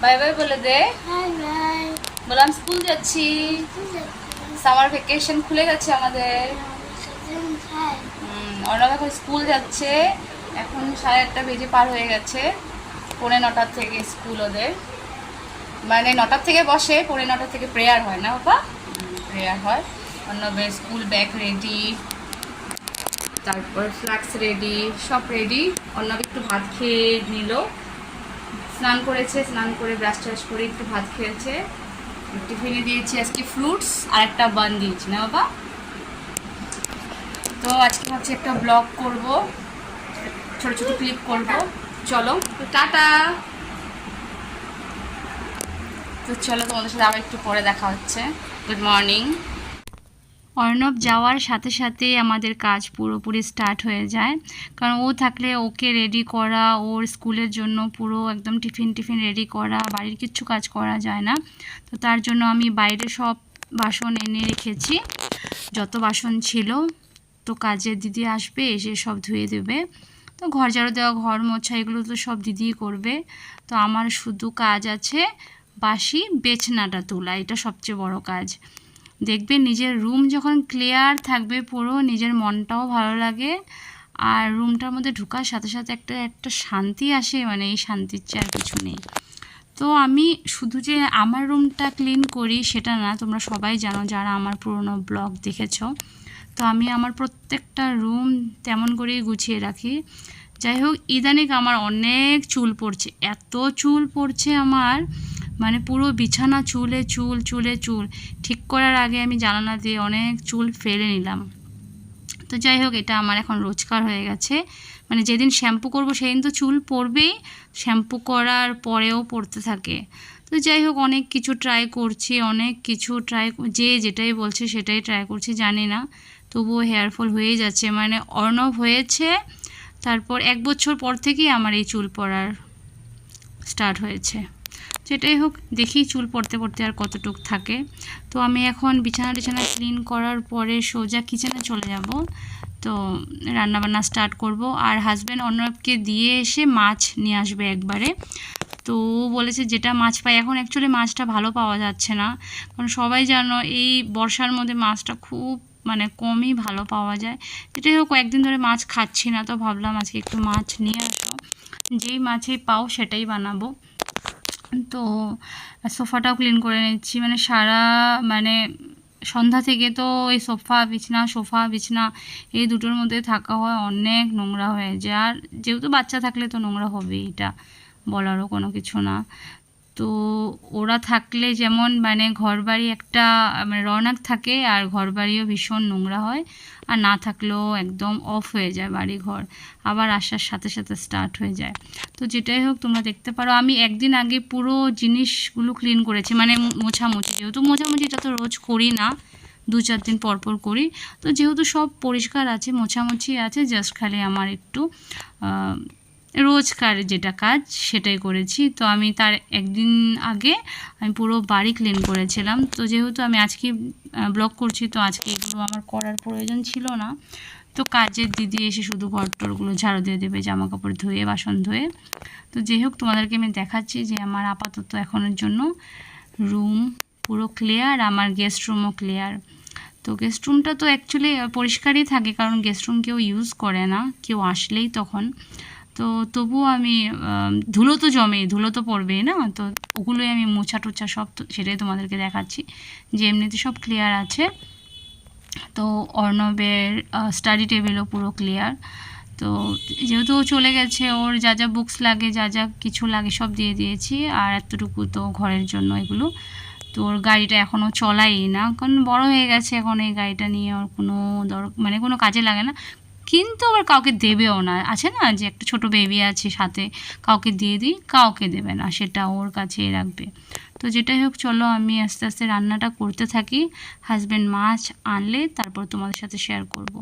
By bye বলে দে। Bye bye. বললাম স্কুল যাচ্ছি, সামার ভ্যাকেশন খুলে গেছে আমাদের। অর্ণব এখন স্কুল যাচ্ছে, এখন 8:30 বেজে পার হয়ে গেছে। 9:45 থেকে স্কুল ওদের, মানে 9টার থেকে বসে, 9:45 থেকে প্রেয়ার হয় না বাবা, প্রেয়ার হয়। অর্ণবের স্কুল ব্যাগ রেডি, তারপর ফ্লাক্স রেডি, সব রেডি। অর্ণব একটু ভাত খেয়ে নিল, স্নান করেছে, স্নান করে ব্রাশ ট্রাশ করে একটু ভাত খেয়েছে। টিফিনে দিয়েছি আজকে ফ্রুটস আর একটা বান দিয়েছি না বাবা। তো আজকে ভাবছি একটা ব্লগ করব, ছোট ছোট ক্লিপ করব। চলো টাটা। তো চলো তোমাদের সাথে আবার একটু পরে দেখা হচ্ছে। Good morning. অর্ণব যাওয়ার সাথে সাথে আমাদের কাজ পুরোপুরি স্টার্ট হয়ে যায়, কারণ ও থাকলে ওকে রেডি করা, ওর স্কুলের জন্য পুরো একদম টিফিন রেডি করা, বাড়ির কিচ্ছু কাজ করা যায় না। তো তার জন্য আমি বাইরে সব বাসন এনে রেখেছি, যত বাসন ছিল। তো কাজের দিদি আসবে, এসে সব ধুয়ে দেবে। তো ঘর ঝাড়ু দেওয়া, ঘর মোছা, এগুলো তো সব দিদিই করবে। তো আমার শুধু কাজ আছে বাসি বিছানাটা তোলা, এটা সবচেয়ে বড় কাজ। দেখবে নিজের রুম যখন ক্লিয়ার থাকবে পুরো, নিজের মনটাও ভালো লাগে, আর রুমটার মধ্যে ঢোকার সাথে সাথে একটা শান্তি আসে, মানে এই শান্তির চেয়ে আর কিছু নেই। তো আমি শুধু যে আমার রুমটা ক্লিন করি সেটা না, তোমরা সবাই জানো যারা আমার পুরনো ব্লগ দেখেছো। তো আমি আমার প্রত্যেকটা রুম তেমন করেই গুছিয়ে রাখি। যাই হোক, ইদানিং আমার অনেক চুল পড়ছে, এত চুল পড়ছে আমার, মানে পুরো বিছানা চুলে চুল চুলে চুল। ঠিক করার আগে আমি জানালা দিয়ে অনেক চুল ফেলে নিলাম। তো যাই হোক, এটা আমার এখন রোজকার হয়ে গেছে, মানে যেদিন শ্যাম্পু করব সেদিন তো চুল পড়বেই, শ্যাম্পু করার পরেও পড়তে থাকে। তো যাই হোক, অনেক কিছু ট্রাই করছি, অনেক কিছু যে যেটাই বলছে সেটাই ট্রাই করছি, জানি না, তবুও হেয়ার ফল হয়েই যাচ্ছে। মানে অর্ণব হয়েছে, তারপর 1 বছর পর থেকেই আমার এই চুল পড়ার স্টার্ট হয়েছে। যেটাই হোক, দেখি চুল পড়তে পড়তে আর কতটুক থাকে। তো আমি এখন বিছানা ক্লিন করার পরে সোজা কিচেনে চলে যাব, তো রান্নাবান্না স্টার্ট করব। আর হাজব্যান্ড অর্ণবকে দিয়ে এসে মাছ নিয়ে আসবে একবারে। তো ও বলেছে যেটা মাছ পাই, এখন অ্যাকচুয়ালি মাছটা ভালো পাওয়া যাচ্ছে না, কারণ সবাই জানো এই বর্ষার মধ্যে মাছটা খুব মানে কমই ভালো পাওয়া যায়। যেটাই হোক, কয়েকদিন ধরে মাছ খাচ্ছি না, তো ভাবলাম আজকে একটু মাছ নিয়ে আসো, যেই মাছই পাও সেটাই বানাবো। তো সোফাটাও ক্লিন করে নিচ্ছি, মানে মানে সন্ধ্যা থেকে তো এই সোফা বিছনা এই দুটোর মধ্যে থাকা হয়, অনেক নোংরা হয়ে যায়। আর যেহেতু বাচ্চা থাকলে তো নোংরা হবেই, এটা বলারও কোনো কিছু না। তো ওরা থাকলে যেমন মানে ঘরবাড়ি একটা মানে রৌনক থাকে, আর ঘরবাড়িও ভীষণ নোংরা হয়, আর না থাকলেও একদম অফ হয়ে যায় বাড়ি ঘর, আবার আসার সাথে সাথে স্টার্ট হয়ে যায়। তো যেটাই হোক, তোমরা দেখতে পারো আমি একদিন আগে পুরো জিনিসগুলো ক্লিন করেছি, মানে মোছামুছি, যেহেতু মোছামুছিটা তো রোজ করি না, 2-4 দিন পর পর করি। তো যেহেতু সব পরিষ্কার আছে, মোছামুছি আছে, জাস্ট খালি আমার একটু রোজকার যেটা কাজ সেটাই করেছি। তো আমি তার একদিন আগে আমি পুরো বাড়ি ক্লিন করেছিলাম। তো যেহেতু আমি আজকে ব্লগ করছি, তো আজকে এগুলো আমার করার প্রয়োজন ছিল না। তো কাজের দিদি এসে শুধু ঘরটরগুলো ঝাড়ু দিয়ে দেবে, জামা কাপড় ধুয়ে, বাসন ধুয়ে। তো যাই হোক, তোমাদেরকে আমি দেখাচ্ছি যে আমার আপাতত এখনের জন্য রুম পুরো ক্লিয়ার, আমার গেস্ট রুমও ক্লিয়ার। তো গেস্ট রুমটা তো অ্যাকচুয়ালি পরিষ্কারই থাকে, কারণ গেস্ট রুম কেউ ইউজ করে না, কেউ আসলেই তখন। তো তবুও আমি ধুলো তো জমেই, ধুলো তো পড়বেই না, তো ওগুলোই আমি মোছা টোছা সব, তো সেটাই তোমাদেরকে দেখাচ্ছি যে এমনিতে সব ক্লিয়ার আছে। তো অর্ণবের স্টাডি টেবিলও পুরো ক্লিয়ার। তো যেহেতু ও চলে গেছে, ওর যা যা বুকস লাগে, যা যা কিছু লাগে সব দিয়ে দিয়েছি, আর এতটুকু তো ঘরের জন্য এগুলো। তো ওর গাড়িটা এখনও চলাই না, কারণ বড় হয়ে গেছে, এখন এই গাড়িটা নিয়ে ওর কোনো মানে কোনো কাজে লাগে না, কিন্তু আবার কাউকে দেবেও না, আছে না যে একটা ছোট বেবি আছে সাথে, কাউকে দিয়ে দিই, কাউকে দেবে না, সেটা ওর কাছেই রাখবে। তো যেটাই হোক, চলো আমি আস্তে আস্তে রান্নাটা করতে থাকি, হাজব্যান্ড মাছ আনলে তারপর তোমাদের সাথে শেয়ার করব।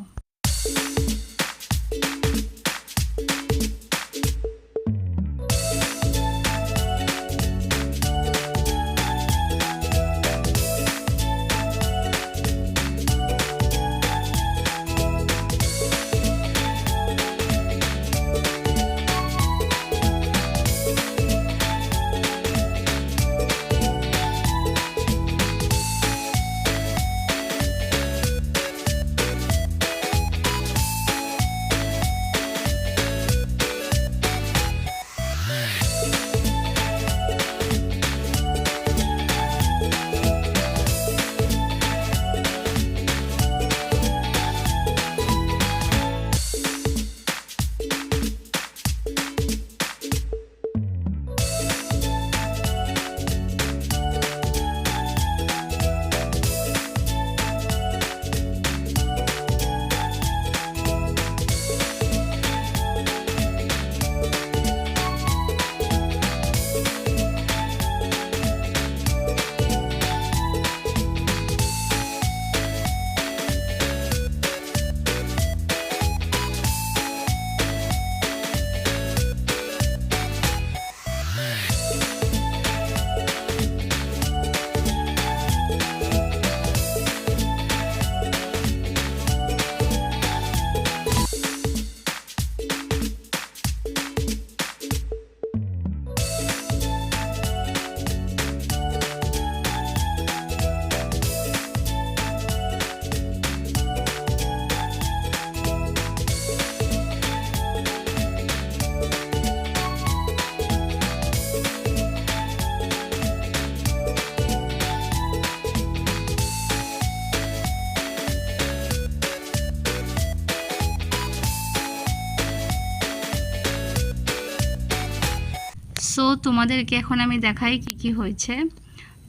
সো তোমাদেরকে এখন আমি দেখাই কি কি হয়েছে।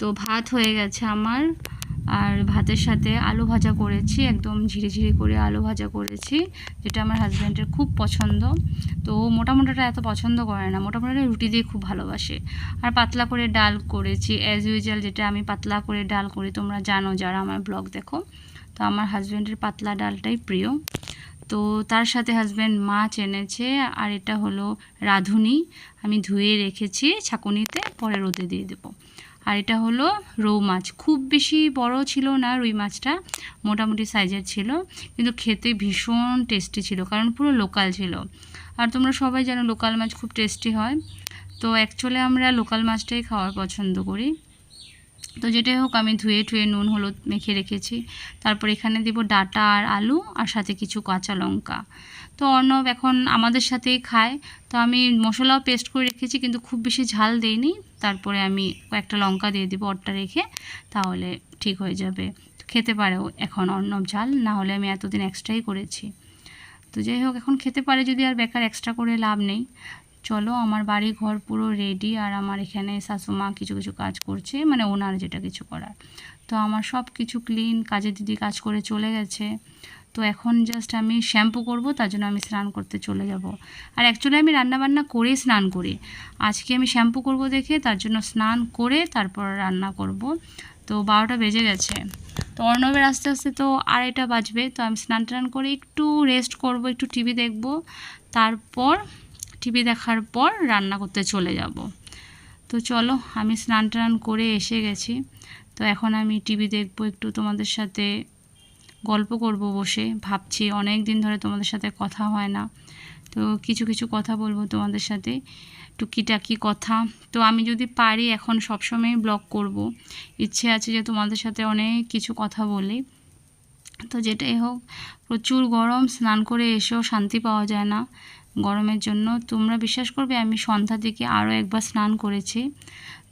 তো ভাত হয়ে গেছে আমার, আর ভাতের সাথে আলু ভাজা করেছি, একদম ঝিরিঝিরি করে আলু ভাজা করেছি, যেটা আমার হাজব্যান্ডের খুব পছন্দ। তো ও মোটামোটাটা এত পছন্দ করে না, মোটামোটা রুটি দিয়ে খুব ভালোবাসে। আর পাতলা করে ডাল করেছি অ্যাজ ইউজুয়াল, যেটা আমি পাতলা করে ডাল করি, তোমরা জানো যারা আমার ব্লগ দেখো। তো আমার হাজব্যান্ডের পাতলা ডালটাই প্রিয়। তো তার সাথে হাজব্যান্ড মাছ এনেছে, আর এটা হলো রাঁধুনি, আমি ধুয়ে রেখেছি ছাঁকুনিতে, পরে রোদে দিয়ে দেবো। আর এটা হলো রৌ মাছ, খুব বেশি বড় ছিল না রুই মাছটা, মোটামুটি সাইজের ছিল, কিন্তু খেতে ভীষণ টেস্টি ছিল, কারণ পুরো লোকাল ছিল। আর তোমরা সবাই জানো লোকাল মাছ খুব টেস্টি হয়। তো অ্যাকচুয়ালি আমরা লোকাল মাছটাই খাওয়ার পছন্দ করি। তো যেটাই হোক, আমি ধুয়ে টুয়ে নুন হলুদ মেখে রেখেছি। তারপর এখানে দেব ডাঁটা আর আলু, আর সাথে কিছু কাঁচা লঙ্কা। তো অর্ণব এখন আমাদের সাথেই খায়, তো আমি মশলাও পেস্ট করে রেখেছি, কিন্তু খুব বেশি ঝাল দেইনি। তারপরে আমি কয়েকটা লঙ্কা দিয়ে দেবো ওরটা রেখে, তাহলে ঠিক হয়ে যাবে। খেতে পারেও এখন অর্ণব ঝাল, না হলে আমি এতদিন এক্সট্রাই করেছি। তো যাই হোক, এখন খেতে পারে যদি, আর বেকার এক্সট্রা করে লাভ নেই। চলো, আমার বাড়ি ঘর পুরো রেডি, আর আমার এখানে শাশুমা কিছু কিছু কাজ করছে, মানে ওনার যেটা কিছু করার। তো আমার সব কিছু ক্লিন, কাজের দিদি কাজ করে চলে গেছে। তো এখন জাস্ট আমি শ্যাম্পু করব, তার জন্য আমি স্নান করতে চলে যাব। আর অ্যাকচুয়ালি আমি রান্নাবান্না করেই স্নান করি, আজকে আমি শ্যাম্পু করব দেখে, তার জন্য স্নান করে তারপর রান্না করব। তো 12টা বেজে গেছে। তো অর্ণবের আস্তে আস্তে তো 2:30 বাজবে। তো আমি স্নান টান করে একটু রেস্ট করব, একটু টিভি দেখব, তারপর টিভি দেখার পর রান্না করতে চলে যাব। তো চলো, আমি স্নান টান করে এসে গেছি। তো এখন আমি টিভি দেখব, একটু তোমাদের সাথে গল্প করব বসে। ভাবছি অনেক দিন ধরে তোমাদের সাথে কথা হয় না, তো কিছু কিছু কথা বলবো তোমাদের সাথে, টুকিটাকি কথা। তো আমি যদি পারি এখন সবসময় ব্লগ করব, ইচ্ছে আছে যে তোমাদের সাথে অনেক কিছু কথা বলি। তো যেটাই হোক, প্রচুর গরম, স্নান করে এসেও শান্তি পাওয়া যায় না গরমের জন্য। তোমরা বিশ্বাস করবে, আমি সন্ধ্যা থেকে আরও একবার স্নান করেছি।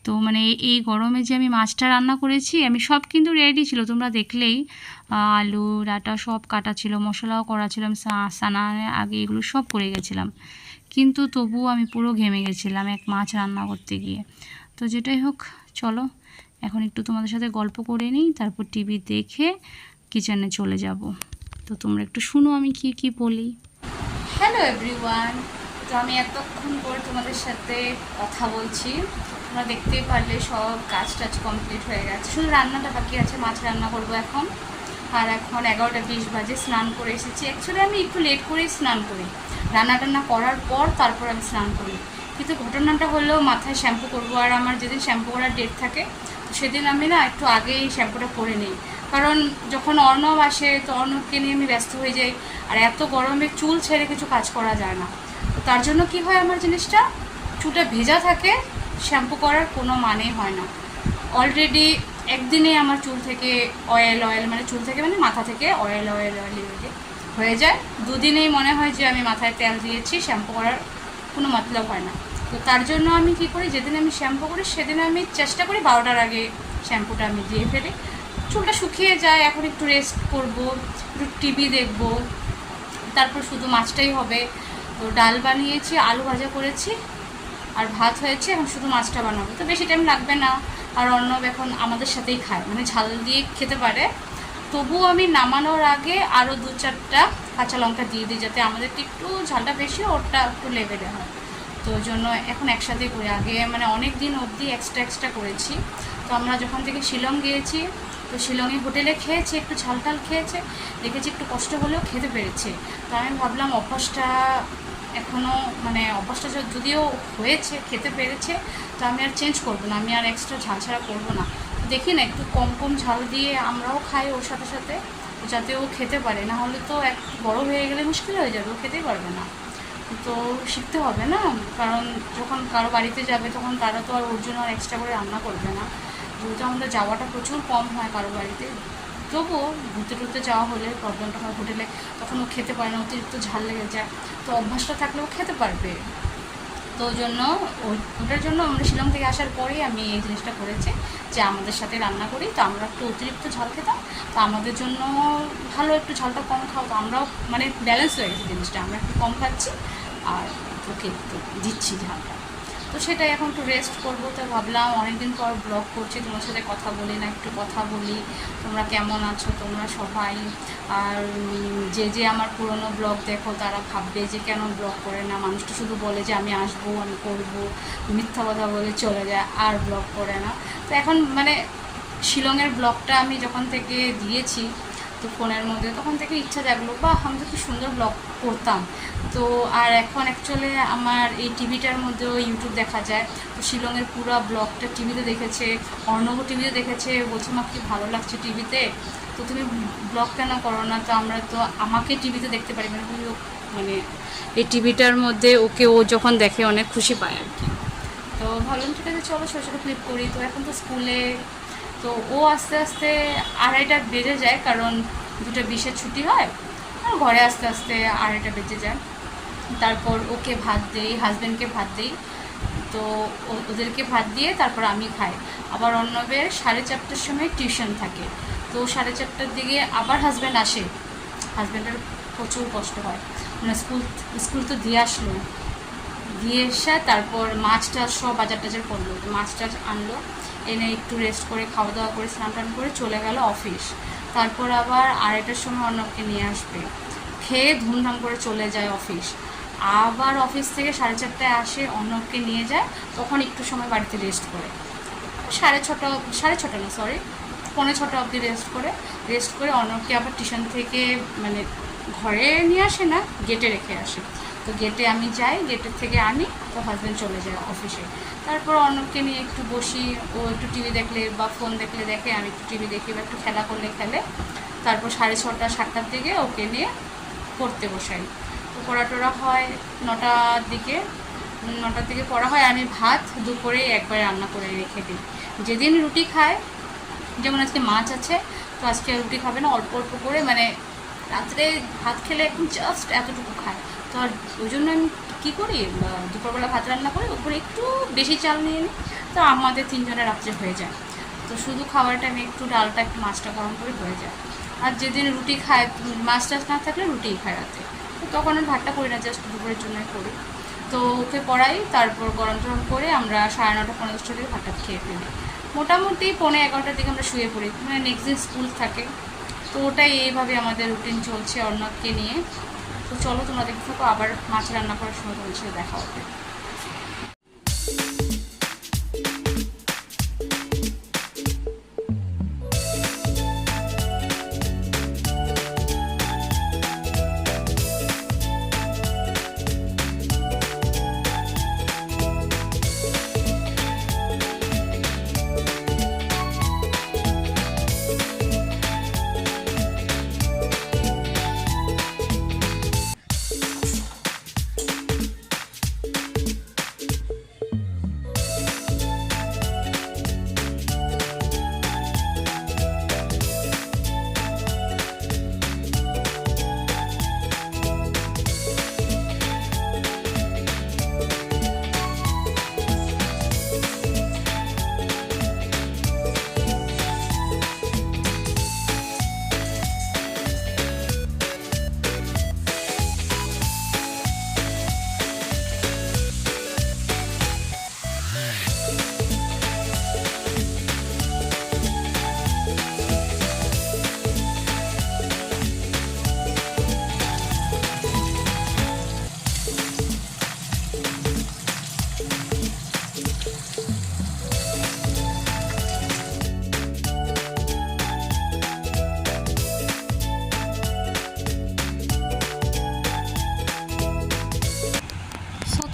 তো মানে এই গরমে যে আমি মাছটা রান্না করেছি, আমি সব কিন্তু রেডি ছিল, তোমরা দেখলেই আলু ডাঁটা সব কাটা ছিল, মশলাও করা ছিল, আমি স্নানের আগে এগুলো সব করে গেছিলাম, কিন্তু তবুও আমি পুরো ঘেমে গেছিলাম এক মাছ রান্না করতে গিয়ে। তো যেটাই হোক, চলো এখন একটু তোমাদের সাথে গল্প করে নিই, তারপর টিভি দেখে কিচেনে চলে যাব। তো তোমরা একটু শুনো আমি কি কি বলি। হ্যালো এভরিওয়ান, তো আমি এতক্ষণ পর তোমাদের সাথে কথা বলছি। তোমরা দেখতেই পারলে সব কাজ টাজ কমপ্লিট হয়ে গেছে, শুধু রান্নাটা বাকি আছে, মাছ রান্না করবো এখন। আর এখন 11টা 20 বাজে, স্নান করে এসেছি। অ্যাকচুয়ালি আমি একটু লেট করেই স্নান করি, রান্না টান্না করার পর তারপর আমি স্নান করি। কিন্তু ঘটনাটা হলো, মাথায় শ্যাম্পু করবো, আর আমার যেদিন শ্যাম্পু করার ডেট থাকে সেদিন আমি না একটু আগেই শ্যাম্পুটা করে নিই, কারণ যখন অর্ণব আসে তো অর্ণবকে নিয়ে আমি ব্যস্ত হয়ে যাই, আর এত গরমে চুল ছেড়ে কিছু কাজ করা যায় না। তো তার জন্য কি হয়, আমার জিনিসটা চুলটা ভেজা থাকে, শ্যাম্পু করার কোনো মানে হয় না। অলরেডি একদিনে আমার চুল থেকে অয়েল মানে চুল থেকে মানে মাথা থেকে অয়েল হয়ে যায়। দুদিনেই মনে হয় যে আমি মাথায় তেল দিয়েছি, শ্যাম্পু করার কোনো মতলব হয় না। তো তার জন্য আমি কি করি, যেদিন আমি শ্যাম্পু করি সেদিন আমি চেষ্টা করি 12টার আগে শ্যাম্পুটা আমি দিয়ে ফেলি, চুলটা শুকিয়ে যায়। এখন একটু রেস্ট করব, একটু টিভি দেখব, তারপর শুধু মাছটাই হবে। তো ডাল বানিয়েছি, আলু ভাজা করেছি, আর ভাত হয়েছে, এখন শুধু মাছটা বানাবো। তো বেশি টাইম লাগবে না। আর অর্ণব এখন আমাদের সাথেই খায়, মানে ঝাল দিয়ে খেতে পারে। তবুও আমি নামানোর আগে আরও 2-4টা কাঁচা লঙ্কা দিয়ে দিই, যাতে আমাদের একটু ঝালটা বেশি, ওরটা একটু লেভেলে হয়। তো ওই জন্য এখন একসাথেই করি। আগে মানে অনেক দিন অবধি এক্সট্রা করেছি। তো আমরা যখন থেকে শিলং গিয়েছি, তো শিলংয়ে হোটেলে খেয়েছি, একটু ঝাল টাল খেয়েছে, দেখেছি একটু কষ্ট হলেও খেতে পেরেছে। তো আমি ভাবলাম অভ্যাসটা এখনও মানে অভ্যাসটা যদিও হয়েছে, খেতে পেরেছে, তো আমি আর চেঞ্জ করবো না, আমি আর এক্সট্রা ঝাল ছাড়া করবো না। দেখি না, একটু কম ঝাল দিয়ে আমরাও খাই ওর সাথে সাথে, যাতে ও খেতে পারে, না হলে তো এক বড় হয়ে গেলে মুশকিল হয়ে যাবে, ও খেতেই পারবে না। তো শিখতে হবে না, কারণ যখন কারো বাড়িতে যাবে তখন তারা তো আর ওর জন্য আর এক্সট্রা করে রান্না করবে না। যেহেতু আমাদের যাওয়াটা প্রচুর কম হয় কারো বাড়িতে, তবুও ঘুরতে যাওয়া হলে প্রবলেমটা হয় হোটেলে, তখন ও খেতে পারে না, অতিরিক্ত ঝাল লেগে যায়। তো অভ্যাসটা থাকলে ও খেতে পারবে। তো ওই জন্য ওটার জন্য আমরা শিলং থেকে আসার পরেই আমি এই জিনিসটা করেছি, যে আমাদের সাথে রান্না করি। তো আমরা একটু অতিরিক্ত ঝাল খেতাম, তো আমাদের জন্য ভালো একটু ঝালটা কম খাও। তো আমরাও মানে ব্যালেন্স হয়ে গেছে জিনিসটা, আমরা একটু কম খাচ্ছি আর ওকে একটু দিচ্ছি ঝালটা। তো সেটাই এখন একটু রেস্ট করবো। তো ভাবলাম অনেকদিন পর ব্লগ করছি, তোমার সাথে কথা বলি না, একটু কথা বলি, তোমরা কেমন আছো তোমরা সবাই। আর যে আমার পুরনো ব্লগ দেখো তারা ভাববে যে কেন ব্লগ করে না, মানুষটা শুধু বলে যে আমি আসবো আমি করবো, মিথ্যা কথা বলে চলে যায় আর ব্লগ করে না। তো এখন মানে শিলংয়ের ব্লগটা আমি যখন থেকে দিয়েছি তো ফোনের মধ্যে, তখন থেকে ইচ্ছা জাগলো, বা আমি তো কি সুন্দর ব্লগ করতাম। তো আর এখন অ্যাকচুয়ালি আমার এই টিভিটার মধ্যেও ইউটিউব দেখা যায়, তো শিলংয়ের পুরো ব্লগটা টিভিতে দেখেছে, অর্ণব টিভিতে দেখেছে, বলছে মা কি ভালো লাগছে টিভিতে, তো তুমি ব্লগ কেন করো না, তো আমরা তো আমাকে টিভিতে দেখতে পারি, মানে এই টিভিটার মধ্যে ওকে ও যখন দেখে অনেক খুশি পায় আর কি। তো ভাবলাম ঠিক আছে চলো ছোটো ছোটো ক্লিপ করি। তো এখন তো স্কুলে, তো ও আস্তে আস্তে 2:30 বেজে যায়, কারণ 2:20 ছুটি হয়, আর ঘরে আস্তে আস্তে 2:30 বেজে যায়। তারপর ওকে ভাত দেই, হাজব্যান্ডকে ভাত দিই, তো ওদেরকে ভাত দিয়ে তারপর আমি খাই। আবার অর্ণবের 4:30টার সময় টিউশন থাকে, তো 4:30টার দিকে আবার হাজব্যান্ড আসে। হাজব্যান্ডের প্রচুর কষ্ট হয়, মানে স্কুল তো দিয়ে আসলো, দিয়ে এসে তারপর মাছ টাছ সব বাজার টাজার করলো, মাছ টাছ আনলো, এনে একটু রেস্ট করে খাওয়া দাওয়া করে স্নান টান করে চলে গেল অফিস। তারপর আবার 2:30টার সময় অর্ণবকে নিয়ে আসবে, খেয়ে ধুমধাম করে চলে যায় অফিস। আবার অফিস থেকে 4:30টায় আসে, অর্ণবকে নিয়ে যায়, তখন একটু সময় বাড়িতে রেস্ট করে, 6:30 না সরি 6:45 অবধি রেস্ট করে অর্ণবকে আবার টিউশন থেকে মানে ঘরে নিয়ে আসে না, গেটে রেখে আসে। তো গেটে আমি যাই, গেটের থেকে আনি, তো হাজব্যান্ড চলে যায় অফিসে। তারপর অর্ণবকে নিয়ে একটু বসি, ও একটু টিভি দেখলে বা ফোন দেখলে দেখে, আমি একটু টিভি দেখি বা একটু খেলা করলে খেলে। তারপর 6:30-7টার দিকে ওকে নিয়ে পড়তে বসাই। তো পড়া হয় 9টার দিকে, 9টার দিকে পড়া হয়। আমি ভাত দুপুরে একবার রান্না করে রেখে দিই। যেদিন রুটি খায়, যেমন আজকে মাছ আছে, তো আজকে রুটি খাবে না, অল্প অল্প করে, মানে রাত্রে ভাত খেলে এখন জাস্ট এতটুকু খায়। তো আর ওই জন্য আমি কী করি, দুপুরবেলা ভাত রান্না করি, ওপরে একটু বেশি চাল নিয়ে নিই, তো আমাদের 3জনের রাত্রে হয়ে যায়। তো শুধু খাওয়ার টাইমে একটু ডালটা একটু মাছটা গরম করে হয়ে যায়। আর যেদিন রুটি খায়, মাছ টাছ না থাকলে রুটিই খায় রাতে, তো তখন আর ভাতটা করি না, জাস্ট দুপুরের জন্যই করি। তো ওকে পড়াই, তারপর গরম টরম করে আমরা 9:30 পৌনে 10টার দিকে ভাতটা খেয়ে ফেলি। মোটামুটি 11:45 দিকে আমরা শুয়ে পড়ি, মানে নেক্সট দিন স্কুল থাকে। তো ওটাই এইভাবে আমাদের রুটিন চলছে অর্ণবকে নিয়ে। তো চলো তোমরা দেখতে থাকো, আবার মাছ রান্না করার সময় তোমার সাথে দেখা হবে।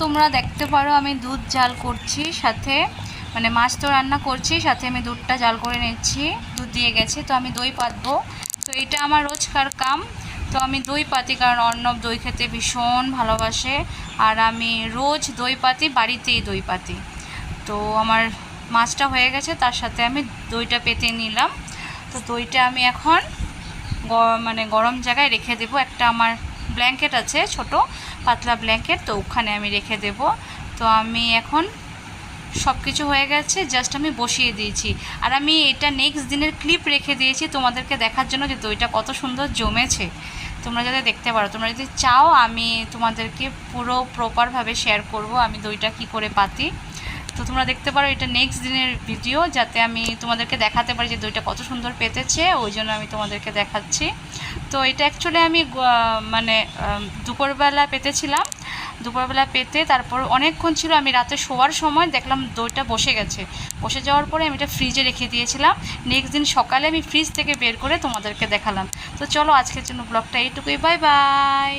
তোমরা দেখতে পারো আমি দুধ জাল করছি, সাথে মানে মাছ তো রান্না করছি, সাথে আমি দুধটা জাল করে নিচ্ছি, দুধ দিয়ে গেছে। তো আমি দই পাতবো, তো এটা আমার রোজকার কাম। তো আমি দই পাতি, কারণ অর্ণব দই খেতে ভীষণ ভালোবাসে, আর আমি রোজ দই পাতি, বাড়িতেই দই পাতি। তো আমার মাছটা হয়ে গেছে, তার সাথে আমি দইটা পেতে নিলাম। তো দইটা আমি এখন মানে গরম জায়গায় রেখে দেব, একটা আমার ব্ল্যাঙ্কেট আছে ছোট পাতলা ব্ল্যাঙ্কেট, তো ওখানে আমি রেখে দেব। তো আমি এখন সব কিছু হয়ে গেছে, জাস্ট আমি বসিয়ে দিয়েছি। আর আমি এটা নেক্সট দিনের ক্লিপ রেখে দিয়েছি তোমাদেরকে দেখার জন্য যে দইটা কত সুন্দর জমেছে। তো তোমরা যাতে দেখতে পারো। তোমরা যদি চাও আমি তোমাদেরকে পুরো প্রপারভাবে শেয়ার করব আমি দইটা কি করে পাতি। তো তোমরা দেখতে পারো এটা নেক্সট দিনের ভিডিও, যাতে আমি তোমাদেরকে দেখাতে পারি যে দইটা কত সুন্দর পেতেছে, ওই জন্য আমি তোমাদেরকে দেখাচ্ছি। তো এটা অ্যাকচুয়ালি আমি মানে দুপুরবেলা পেতেছিলাম, দুপুরবেলা পেতে তারপর অনেকক্ষণ ছিল, আমি রাতে শোয়ার সময় দেখলাম দইটা বসে গেছে। বসে যাওয়ার পরে আমি এটা ফ্রিজে রেখে দিয়েছিলাম। নেক্সট দিন সকালে আমি ফ্রিজ থেকে বের করে তোমাদেরকে দেখালাম। তো চলো আজকের জন্য ব্লগটা এইটুকুই, বাই বাই।